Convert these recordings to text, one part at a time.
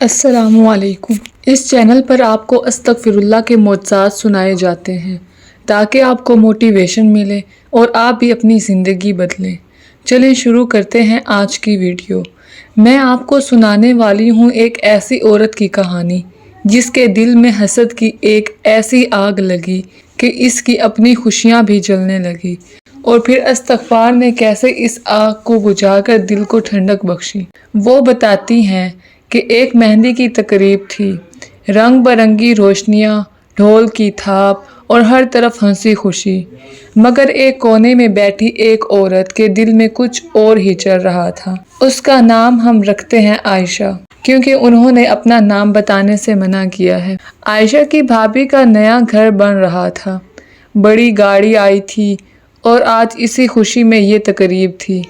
السلام علیکم۔ اس چینل پر آپ کو استغفر اللہ کے معجزات سنائے جاتے ہیں تاکہ آپ کو موٹیویشن ملے اور آپ بھی اپنی زندگی بدلیں۔ چلیں شروع کرتے ہیں آج کی ویڈیو۔ میں آپ کو سنانے والی ہوں ایک ایسی عورت کی کہانی جس کے دل میں حسد کی ایک ایسی آگ لگی کہ اس کی اپنی خوشیاں بھی جلنے لگی، اور پھر استغفار نے کیسے اس آگ کو بجھا کر دل کو ٹھنڈک بخشی۔ وہ بتاتی ہیں کہ ایک مہندی کی تقریب تھی، رنگ برنگی روشنیاں، ڈھول کی تھاپ اور ہر طرف ہنسی خوشی، مگر ایک کونے میں بیٹھی ایک عورت کے دل میں کچھ اور ہی چل رہا تھا۔ اس کا نام ہم رکھتے ہیں عائشہ، کیونکہ انہوں نے اپنا نام بتانے سے منع کیا ہے۔ عائشہ کی بھابھی کا نیا گھر بن رہا تھا، بڑی گاڑی آئی تھی اور آج اسی خوشی میں یہ تقریب تھی۔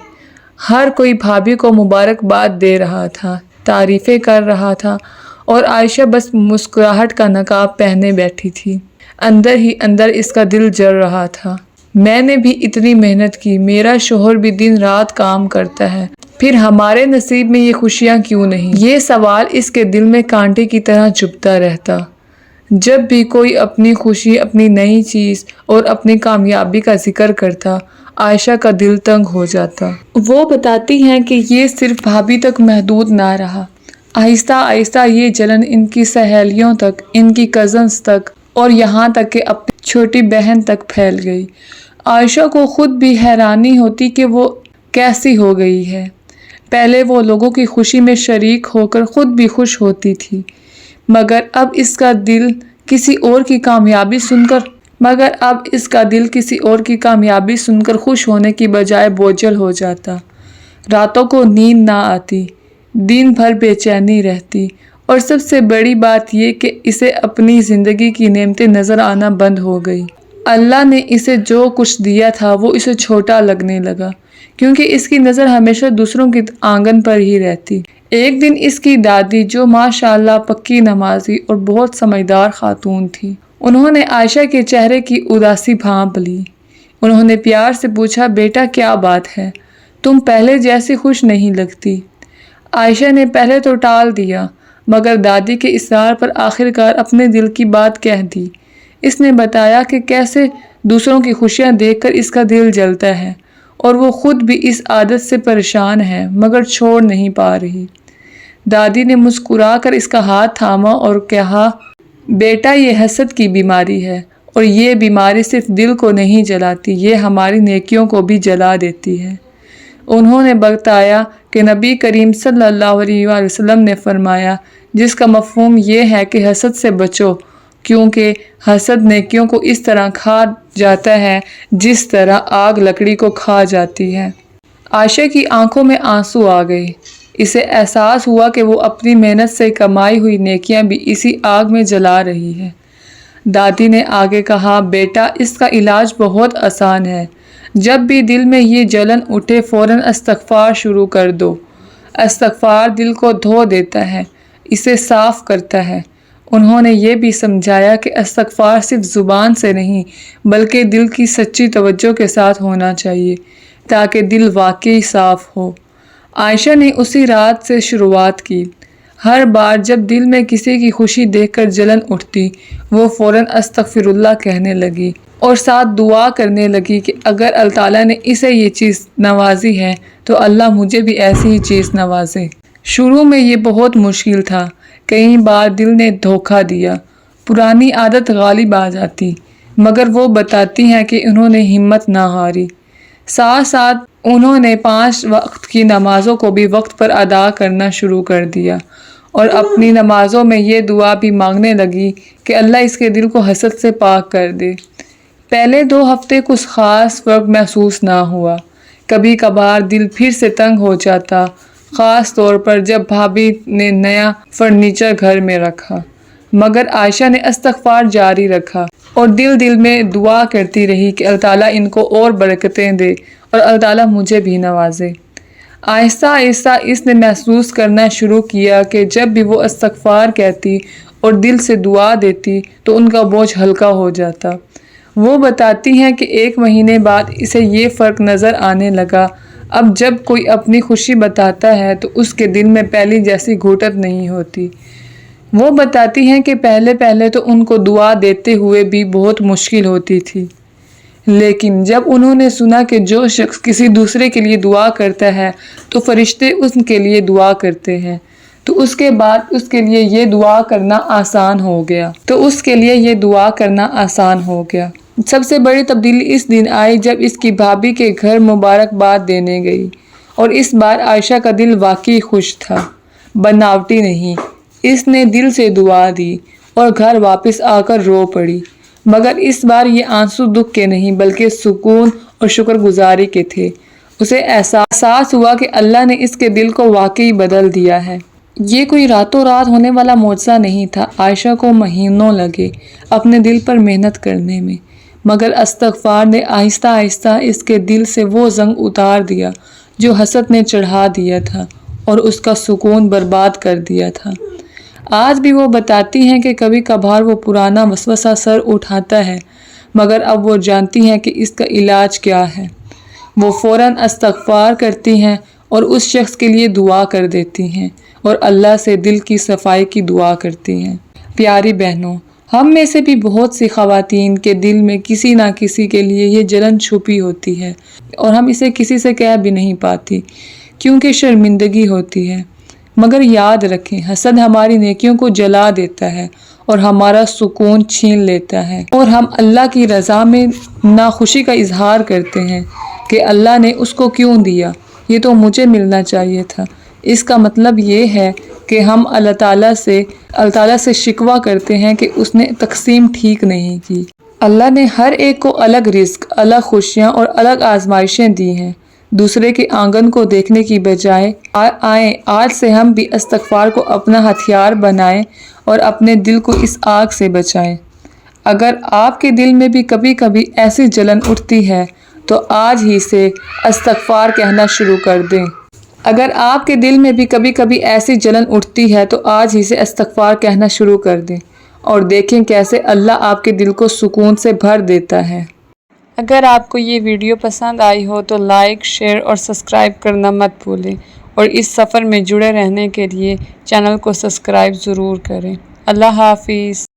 ہر کوئی بھابھی کو مبارکباد دے رہا تھا، تعریفیں کر رہا تھا، اور عائشہ بس مسکراہٹ کا نقاب پہنے بیٹھی تھی۔ اندر ہی اندر اس کا دل جل رہا تھا۔ میں نے بھی اتنی محنت کی، میرا شوہر بھی دن رات کام کرتا ہے، پھر ہمارے نصیب میں یہ خوشیاں کیوں نہیں؟ یہ سوال اس کے دل میں کانٹے کی طرح چبھتا رہتا۔ جب بھی کوئی اپنی خوشی، اپنی نئی چیز اور اپنی کامیابی کا ذکر کرتا، عائشہ کا دل تنگ ہو جاتا۔ وہ بتاتی ہیں کہ یہ صرف بھابھی تک محدود نہ رہا، آہستہ آہستہ یہ جلن ان کی سہیلیوں تک، ان کی کزنز تک، اور یہاں تک کہ اپنی چھوٹی بہن تک پھیل گئی۔ عائشہ کو خود بھی حیرانی ہوتی کہ وہ کیسی ہو گئی ہے۔ پہلے وہ لوگوں کی خوشی میں شریک ہو کر خود بھی خوش ہوتی تھی، مگر اب اس کا دل کسی اور کی کامیابی سن کر خوش ہونے کی بجائے بوجھل ہو جاتا۔ راتوں کو نیند نہ آتی، دن بھر بے چینی رہتی، اور سب سے بڑی بات یہ کہ اسے اپنی زندگی کی نعمتیں نظر آنا بند ہو گئی۔ اللہ نے اسے جو کچھ دیا تھا وہ اسے چھوٹا لگنے لگا، کیونکہ اس کی نظر ہمیشہ دوسروں کی آنگن پر ہی رہتی۔ ایک دن اس کی دادی، جو ماشاءاللہ پکی نمازی اور بہت سمجھدار خاتون تھی، انہوں نے عائشہ کے چہرے کی اداسی بھانپ لی۔ انہوں نے پیار سے پوچھا، بیٹا کیا بات ہے؟ تم پہلے جیسی خوش نہیں لگتی۔ عائشہ نے پہلے تو ٹال دیا، مگر دادی کے اصرار پر آخرکار اپنے دل کی بات کہہ دی۔ اس نے بتایا کہ کیسے دوسروں کی خوشیاں دیکھ کر اس کا دل جلتا ہے، اور وہ خود بھی اس عادت سے پریشان ہے، مگر چھوڑ نہیں پا رہی۔ دادی نے مسکرا کر اس کا ہاتھ تھاما اور کہا، بیٹا یہ حسد کی بیماری ہے، اور یہ بیماری صرف دل کو نہیں جلاتی، یہ ہماری نیکیوں کو بھی جلا دیتی ہے۔ انہوں نے بتایا کہ نبی کریم صلی اللہ علیہ وآلہ وسلم نے فرمایا، جس کا مفہوم یہ ہے کہ حسد سے بچو، کیونکہ حسد نیکیوں کو اس طرح کھا جاتا ہے جس طرح آگ لکڑی کو کھا جاتی ہے۔ عائشہ کی آنکھوں میں آنسو آ گئے۔ اسے احساس ہوا کہ وہ اپنی محنت سے کمائی ہوئی نیکیاں بھی اسی آگ میں جلا رہی ہے۔ دادی نے آگے کہا، بیٹا اس کا علاج بہت آسان ہے۔ جب بھی دل میں یہ جلن اٹھے فوراً استغفار شروع کر دو۔ استغفار دل کو دھو دیتا ہے، اسے صاف کرتا ہے۔ انہوں نے یہ بھی سمجھایا کہ استغفار صرف زبان سے نہیں بلکہ دل کی سچی توجہ کے ساتھ ہونا چاہیے، تاکہ دل واقعی صاف ہو۔ عائشہ نے اسی رات سے شروعات کی۔ ہر بار جب دل میں کسی کی خوشی دیکھ کر جلن اٹھتی، وہ فوراً استغفر اللہ کہنے لگی اور ساتھ دعا کرنے لگی کہ اگر اللہ تعالیٰ نے اسے یہ چیز نوازی ہے تو اللہ مجھے بھی ایسی ہی چیز نوازے۔ شروع میں یہ بہت مشکل تھا، کئی بار دل نے دھوکہ دیا، پرانی عادت غالب آ جاتی، مگر وہ بتاتی ہیں کہ انہوں نے ہمت نہ ہاری۔ ساتھ ساتھ انہوں نے 5 وقت کی نمازوں کو بھی وقت پر ادا کرنا شروع کر دیا، اور اپنی نمازوں میں یہ دعا بھی مانگنے لگی کہ اللہ اس کے دل کو حسد سے پاک کر دے۔ پہلے 2 ہفتے کچھ خاص فرق محسوس نہ ہوا، کبھی کبھار دل پھر سے تنگ ہو جاتا، خاص طور پر جب بھابھی نے نیا فرنیچر گھر میں رکھا، مگر عائشہ نے استغفار جاری رکھا اور دل میں دعا کرتی رہی کہ اللہ تعالیٰ ان کو اور برکتیں دے اور اللہ تعالیٰ مجھے بھی نوازے۔ آہستہ آہستہ اس نے محسوس کرنا شروع کیا کہ جب بھی وہ استغفار کہتی اور دل سے دعا دیتی تو ان کا بوجھ ہلکا ہو جاتا۔ وہ بتاتی ہیں کہ 1 مہینے بعد اسے یہ فرق نظر آنے لگا۔ اب جب کوئی اپنی خوشی بتاتا ہے تو اس کے دل میں پہلی جیسی گھٹن نہیں ہوتی۔ وہ بتاتی ہیں کہ پہلے تو ان کو دعا دیتے ہوئے بھی بہت مشکل ہوتی تھی، لیکن جب انہوں نے سنا کہ جو شخص کسی دوسرے کے لیے دعا کرتا ہے تو فرشتے اس کے لیے دعا کرتے ہیں، تو اس کے بعد اس کے لیے یہ دعا کرنا آسان ہو گیا۔ سب سے بڑی تبدیلی اس دن آئی جب اس کی بھابھی کے گھر مبارکباد دینے گئی، اور اس بار عائشہ کا دل واقعی خوش تھا، بناوٹی نہیں۔ اس نے دل سے دعا دی اور گھر واپس آ کر رو پڑی، مگر اس بار یہ آنسو دکھ کے نہیں بلکہ سکون اور شکر گزاری کے تھے۔ اسے احساس ہوا کہ اللہ نے اس کے دل کو واقعی بدل دیا ہے۔ یہ کوئی راتوں رات ہونے والا معجزہ نہیں تھا۔ عائشہ کو مہینوں لگے اپنے دل پر محنت کرنے میں، مگر استغفار نے آہستہ آہستہ اس کے دل سے وہ زنگ اتار دیا جو حسد نے چڑھا دیا تھا اور اس کا سکون برباد کر دیا تھا۔ آج بھی وہ بتاتی ہیں کہ کبھی کبھار وہ پرانا وسوسہ سر اٹھاتا ہے، مگر اب وہ جانتی ہیں کہ اس کا علاج کیا ہے۔ وہ فوراً استغفار کرتی ہیں اور اس شخص کے لیے دعا کر دیتی ہیں اور اللہ سے دل کی صفائی کی دعا کرتی ہیں۔ پیاری بہنوں، ہم میں سے بھی بہت سی خواتین کے دل میں کسی نہ کسی کے لیے یہ جلن چھپی ہوتی ہے اور ہم اسے کسی سے کہہ بھی نہیں پاتی کیونکہ شرمندگی ہوتی ہے۔ مگر یاد رکھیں، حسد ہماری نیکیوں کو جلا دیتا ہے اور ہمارا سکون چھین لیتا ہے، اور ہم اللہ کی رضا میں ناخوشی کا اظہار کرتے ہیں کہ اللہ نے اس کو کیوں دیا، یہ تو مجھے ملنا چاہیے تھا۔ اس کا مطلب یہ ہے کہ ہم اللہ تعالیٰ سے شکوہ کرتے ہیں کہ اس نے تقسیم ٹھیک نہیں کی۔ اللہ نے ہر ایک کو الگ رزق، الگ خوشیاں اور الگ آزمائشیں دی ہیں۔ دوسرے کے آنگن کو دیکھنے کی بجائے آئیں آج سے ہم بھی استغفار کو اپنا ہتھیار بنائیں اور اپنے دل کو اس آگ سے بچائیں۔ اگر آپ کے دل میں بھی کبھی کبھی ایسی جلن اٹھتی ہے تو آج ہی سے استغفار کہنا شروع کر دیں۔ اگر آپ کے دل میں بھی کبھی کبھی ایسی جلن اٹھتی ہے تو آج ہی سے استغفار کہنا شروع کر دیں اور دیکھیں کیسے اللہ آپ کے دل کو سکون سے بھر دیتا ہے۔ اگر آپ کو یہ ویڈیو پسند آئی ہو تو لائک، شیئر اور سبسکرائب کرنا مت بھولیں، اور اس سفر میں جڑے رہنے کے لیے چینل کو سبسکرائب ضرور کریں۔ اللہ حافظ۔